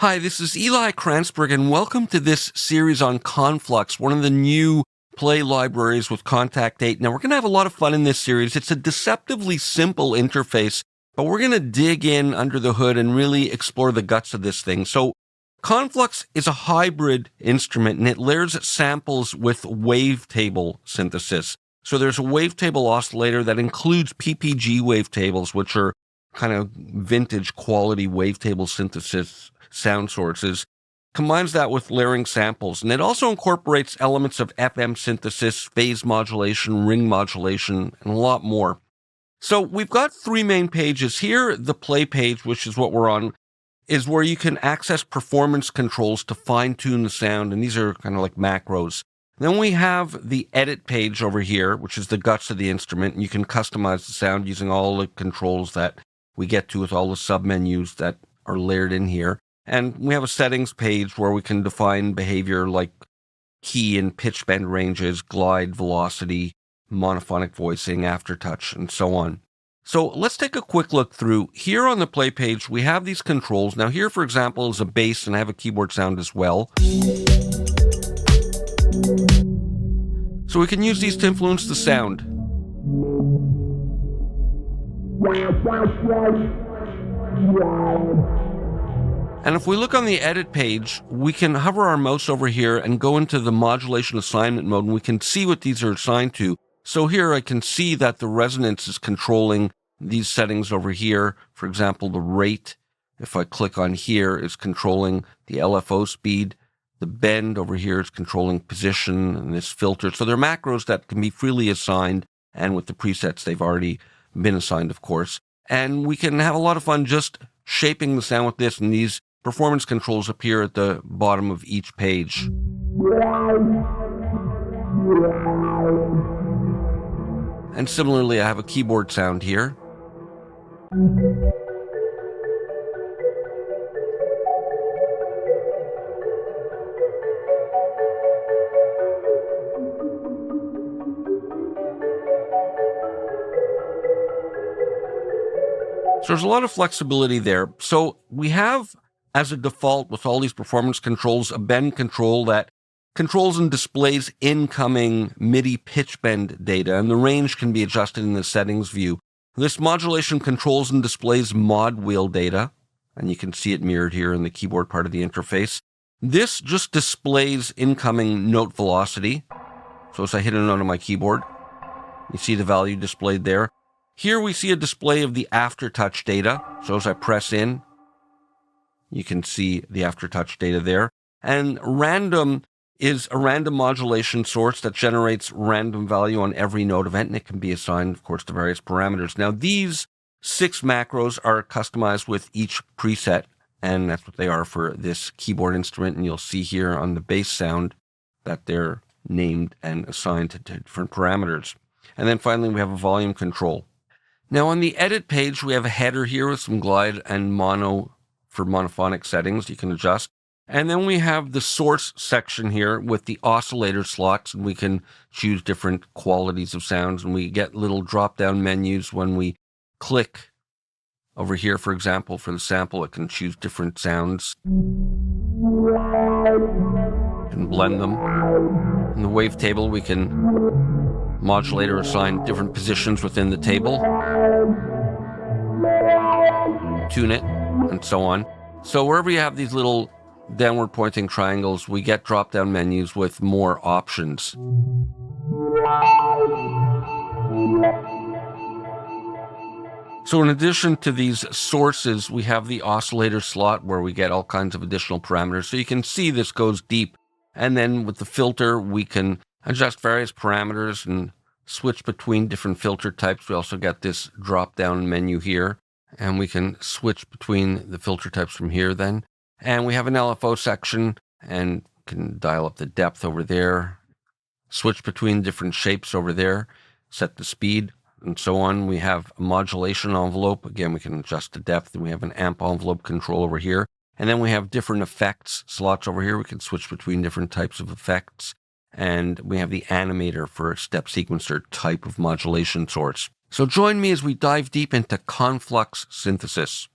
Hi, this is Eli Kranzberg, and welcome to this series on Conflux, one of the new play libraries with Contact 8. Now, we're going to have a lot of fun in this series. It's a deceptively simple interface, but we're going to dig in under the hood and really explore the guts of this thing. So, Conflux is a hybrid instrument, and it layers samples with wavetable synthesis. So there's a wavetable oscillator that includes PPG wavetables, which are kind of vintage quality wavetable synthesis sound sources, combines that with layering samples, and it also incorporates elements of FM synthesis, phase modulation, ring modulation, and a lot more. So we've got three main pages here. The play page, which is what we're on, is where you can access performance controls to fine-tune the sound, and these are kind of like macros. Then we have the edit page over here, which is the guts of the instrument, and you can customize the sound using all the controls that we get to with all the submenus that are layered in here. And we have a settings page where we can define behavior like key and pitch bend ranges, glide, velocity, monophonic voicing, aftertouch, and so on. So let's take a quick look through. Here on the play page, we have these controls. Now here, for example, is a bass, and I have a keyboard sound as well. So we can use these to influence the sound. And if we look on the edit page, we can hover our mouse over here and go into the modulation assignment mode, and we can see what these are assigned to. So here I can see that the resonance is controlling these settings over here. For example, the rate, if I click on here, is controlling the LFO speed. The bend over here is controlling position and this filter. So they're macros that can be freely assigned, and with the presets, they've already been assigned, of course. And we can have a lot of fun just shaping the sound with this, and these performance controls appear at the bottom of each page. And similarly, I have a keyboard sound here. So there's a lot of flexibility there. So we have, as a default with all these performance controls, a bend control that controls and displays incoming MIDI pitch bend data, and the range can be adjusted in the settings view. This modulation controls and displays mod wheel data, and you can see it mirrored here in the keyboard part of the interface. This just displays incoming note velocity. So as I hit a note on my keyboard, you see the value displayed there. Here we see a display of the aftertouch data. So as I press in, you can see the aftertouch data there. And random is a random modulation source that generates random value on every note event, and it can be assigned, of course, to various parameters. Now, these 6 macros are customized with each preset, and that's what they are for this keyboard instrument. And you'll see here on the bass sound that they're named and assigned to different parameters. And then finally, we have a volume control. Now, on the edit page, we have a header here with some glide and mono for monophonic settings you can adjust. And then we have the source section here with the oscillator slots, and we can choose different qualities of sounds, and we get little drop-down menus when we click over here, for example, for the sample. It can choose different sounds and blend them. In the wavetable, we can modulate or assign different positions within the table, tune it, and so on. So wherever you have these little downward pointing triangles, we get drop-down menus with more options. So in addition to these sources, we have the oscillator slot where we get all kinds of additional parameters. So you can see this goes deep. And then with the filter, we can adjust various parameters and switch between different filter types. We also get this drop-down menu here, and we can switch between the filter types from here then. And we have an LFO section, and can dial up the depth over there, switch between different shapes over there, set the speed, and so on. We have a modulation envelope. Again, we can adjust the depth, and we have an amp envelope control over here. And then we have different effects slots over here. We can switch between different types of effects. And we have the animator for a step sequencer type of modulation source. So join me as we dive deep into Conflux synthesis.